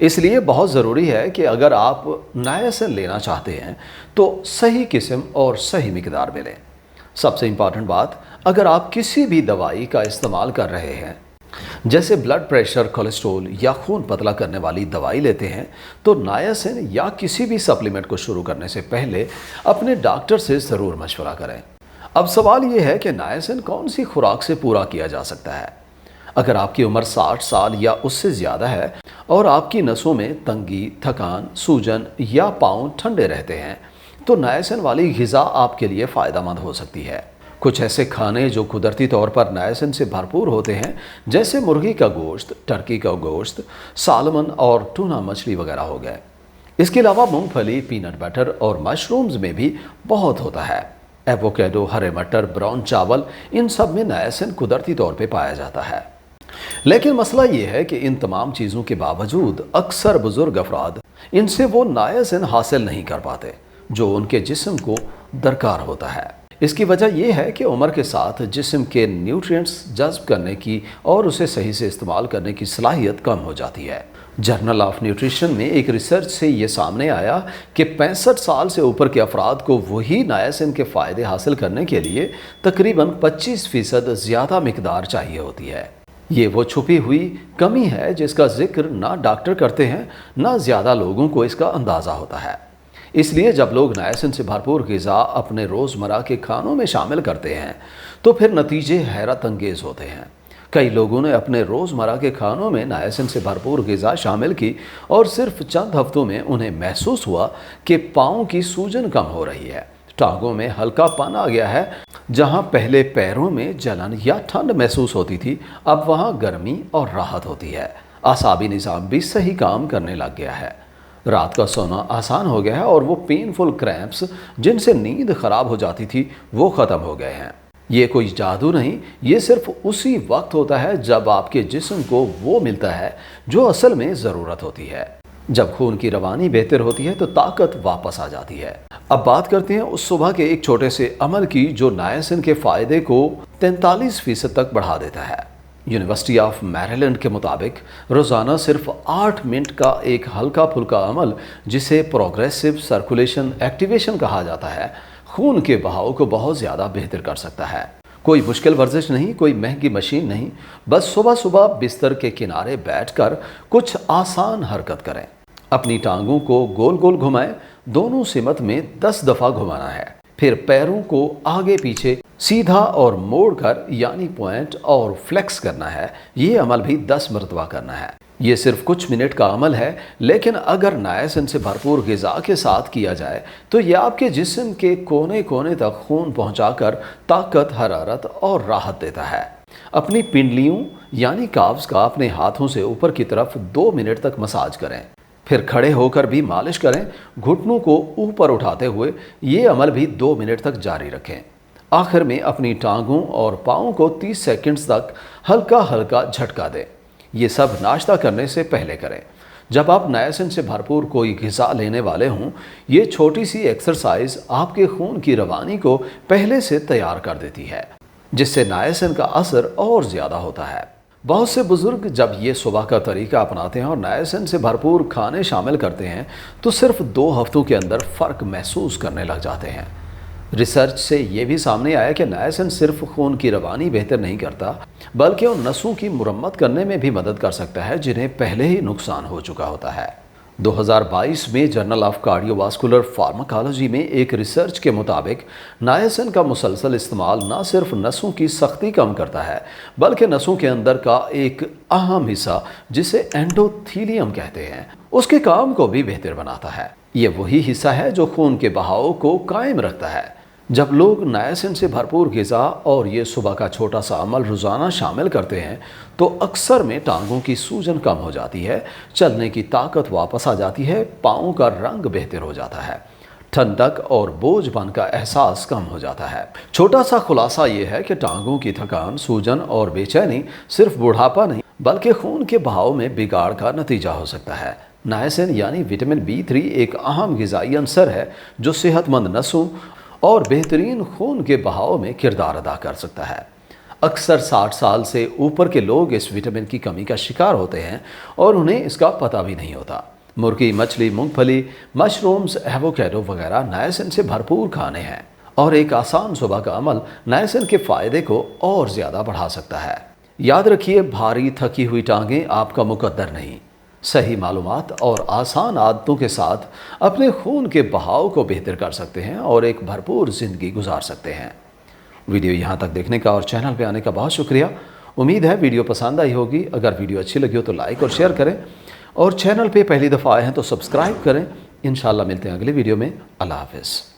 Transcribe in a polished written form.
اس لیے بہت ضروری ہے کہ اگر آپ نایاسین لینا چاہتے ہیں تو صحیح قسم اور صحیح مقدار میں لیں۔ سب سے امپورٹنٹ بات، اگر آپ کسی بھی دوائی کا استعمال کر رہے ہیں جیسے بلڈ پریشر، کولیسٹرول یا خون پتلا کرنے والی دوائی لیتے ہیں تو نایاسین یا کسی بھی سپلیمنٹ کو شروع کرنے سے پہلے اپنے ڈاکٹر سے ضرور مشورہ کریں۔ اب سوال یہ ہے کہ نایاسین کون سی خوراک سے پورا کیا جا سکتا ہے؟ اگر آپ کی عمر 60 سال یا اس سے زیادہ ہے اور آپ کی نسوں میں تنگی، تھکان، سوجن یا پاؤں ٹھنڈے رہتے ہیں تو نایاسین والی غذا آپ کے لیے فائدہ مند ہو سکتی ہے۔ کچھ ایسے کھانے جو قدرتی طور پر نایاسین سے بھرپور ہوتے ہیں جیسے مرغی کا گوشت، ٹرکی کا گوشت، سالمن اور ٹونا مچھلی وغیرہ ہو گئے۔ اس کے علاوہ مونگ پھلی، پینٹ بٹر اور مشرومز میں بھی بہت ہوتا ہے۔ ایووکیڈو، ہرے مٹر، براؤن چاول، ان سب میں نایاسین قدرتی طور پہ پایا جاتا ہے۔ لیکن مسئلہ یہ ہے کہ ان تمام چیزوں کے باوجود اکثر بزرگ افراد ان سے وہ نایاسین حاصل نہیں کر پاتے جو ان کے جسم کو درکار ہوتا ہے۔ اس کی وجہ یہ ہے کہ عمر کے ساتھ جسم کے نیوٹرینٹس جذب کرنے کی اور اسے صحیح سے استعمال کرنے کی صلاحیت کم ہو جاتی ہے۔ جرنل آف نیوٹریشن میں ایک ریسرچ سے یہ سامنے آیا کہ 65 سال سے اوپر کے افراد کو وہی نایاسین کے فائدے حاصل کرنے کے لیے تقریباً 25% زیادہ مقدار چاہیے ہوتی ہے۔ یہ وہ چھپی ہوئی کمی ہے جس کا ذکر نہ ڈاکٹر کرتے ہیں، نہ زیادہ لوگوں کو اس کا اندازہ ہوتا ہے۔ اس لیے جب لوگ نایاسین سے بھرپور غذا اپنے روزمرہ کے کھانوں میں شامل کرتے ہیں تو پھر نتیجے حیرت انگیز ہوتے ہیں۔ کئی لوگوں نے اپنے روزمرہ کے کھانوں میں نایاسین سے بھرپور غذا شامل کی اور صرف چند ہفتوں میں انہیں محسوس ہوا کہ پاؤں کی سوجن کم ہو رہی ہے، ٹانگوں میں ہلکا پن آ گیا ہے۔ جہاں پہلے پیروں میں جلن یا ٹھنڈ محسوس ہوتی تھی، اب وہاں گرمی اور راحت ہوتی ہے۔ اعصابی نظام بھی صحیح کام کرنے لگ گیا ہے۔ رات کا سونا آسان ہو گیا ہے اور وہ پینفل کریمپس جن سے نیند خراب ہو جاتی تھی وہ ختم ہو گئے ہیں۔ یہ کوئی جادو نہیں، یہ صرف اسی وقت ہوتا ہے جب آپ کے جسم کو وہ ملتا ہے جو اصل میں ضرورت ہوتی ہے۔ جب خون کی روانی بہتر ہوتی ہے تو طاقت واپس آ جاتی ہے۔ اب بات کرتے ہیں اس صبح کے ایک چھوٹے سے عمل کی جو نایاسین کے فائدے کو 43% تک بڑھا دیتا ہے۔ یونیورسٹی آف میریلینڈ کے مطابق روزانہ صرف 8 منٹ کا ایک ہلکا پھلکا عمل جسے پروگریسو سرکولیشن ایکٹیویشن کہا جاتا ہے، خون کے بہاؤ کو بہت زیادہ بہتر کر سکتا ہے۔ کوئی مشکل ورزش نہیں، کوئی مہنگی مشین نہیں، بس صبح صبح بستر کے کنارے بیٹھ کر کچھ آسان حرکت کریں۔ اپنی ٹانگوں کو گول گول گھمائیں، دونوں سمت میں 10 دفعہ گھمانا ہے۔ پھر پیروں کو آگے پیچھے سیدھا اور موڑ کر یعنی پوائنٹ اور فلیکس کرنا ہے۔ یہ عمل بھی 10 مرتبہ کرنا ہے۔ یہ صرف کچھ منٹ کا عمل ہے، لیکن اگر نایاسین سے بھرپور غذا کے ساتھ کیا جائے تو یہ آپ کے جسم کے کونے کونے تک خون پہنچا کر طاقت، حرارت اور راحت دیتا ہے۔ اپنی پنڈلیوں یعنی کاوز کا اپنے ہاتھوں سے اوپر کی طرف 2 منٹ تک مساج کریں، پھر کھڑے ہو کر بھی مالش کریں، گھٹنوں کو اوپر اٹھاتے ہوئے یہ عمل بھی 2 منٹ تک جاری رکھیں۔ آخر میں اپنی ٹانگوں اور پاؤں کو 30 سیکنڈز تک ہلکا ہلکا جھٹکا دیں۔ یہ سب ناشتہ کرنے سے پہلے کریں۔ جب آپ نایاسین سے بھرپور کوئی غذا لینے والے ہوں، یہ چھوٹی سی ایکسرسائز آپ کے خون کی روانی کو پہلے سے تیار کر دیتی ہے، جس سے نایاسین کا اثر اور زیادہ ہوتا ہے۔ بہت سے بزرگ جب یہ صبح کا طریقہ اپناتے ہیں اور نایاسین سے بھرپور کھانے شامل کرتے ہیں تو صرف 2 ہفتوں کے اندر فرق محسوس کرنے لگ جاتے ہیں۔ ریسرچ سے یہ بھی سامنے آیا کہ نایاسین صرف خون کی روانی بہتر نہیں کرتا بلکہ ان نسوں کی مرمت کرنے میں بھی مدد کر سکتا ہے جنہیں پہلے ہی نقصان ہو چکا ہوتا ہے۔ 2022 میں journal of cardiovascular pharmacology میں ایک ریسرچ کے مطابق نایاسین کا مسلسل استعمال نہ صرف نسوں کی سختی کم کرتا ہے بلکہ نسوں کے اندر کا ایک اہم حصہ جسے اینڈوتھیلیم کہتے ہیں اس کے کام کو بھی بہتر بناتا ہے۔ یہ وہی حصہ ہے جو خون کے بہاؤ کو قائم رکھتا ہے۔ جب لوگ نایاسین سے بھرپور غذا اور یہ صبح کا چھوٹا سا عمل روزانہ شامل کرتے ہیں تو اکثر میں ٹانگوں کی سوجن کم ہو جاتی ہے، چلنے کی طاقت واپس آ جاتی ہے، پاؤں کا رنگ بہتر ہو جاتا ہے، ٹھنڈک اور بوجھ پن کا احساس کم ہو جاتا ہے۔ چھوٹا سا خلاصہ یہ ہے کہ ٹانگوں کی تھکان، سوجن اور بے چینی صرف بڑھاپا نہیں بلکہ خون کے بہاؤ میں بگاڑ کا نتیجہ ہو سکتا ہے۔ نایاسین یعنی وٹامن B3 ایک اہم غذائی عنصر ہے جو صحت مند نسوں اور بہترین خون کے بہاؤ میں کردار ادا کر سکتا ہے۔ اکثر 60 سال سے اوپر کے لوگ اس وٹامن کی کمی کا شکار ہوتے ہیں اور انہیں اس کا پتہ بھی نہیں ہوتا۔ مرغی، مچھلی، مونگ پھلی، مشرومز، ایووکیڈو وغیرہ نائسن سے بھرپور کھانے ہیں، اور ایک آسان صبح کا عمل نائسن کے فائدے کو اور زیادہ بڑھا سکتا ہے۔ یاد رکھیے، بھاری تھکی ہوئی ٹانگیں آپ کا مقدر نہیں۔ صحیح معلومات اور آسان عادتوں کے ساتھ اپنے خون کے بہاؤ کو بہتر کر سکتے ہیں اور ایک بھرپور زندگی گزار سکتے ہیں۔ ویڈیو یہاں تک دیکھنے کا اور چینل پہ آنے کا بہت شکریہ۔ امید ہے ویڈیو پسند آئی ہوگی۔ اگر ویڈیو اچھی لگی ہو تو لائک اور شیئر کریں، اور چینل پہ پہلی دفعہ آئے ہیں تو سبسکرائب کریں۔ انشاءاللہ ملتے ہیں اگلی ویڈیو میں۔ اللہ حافظ۔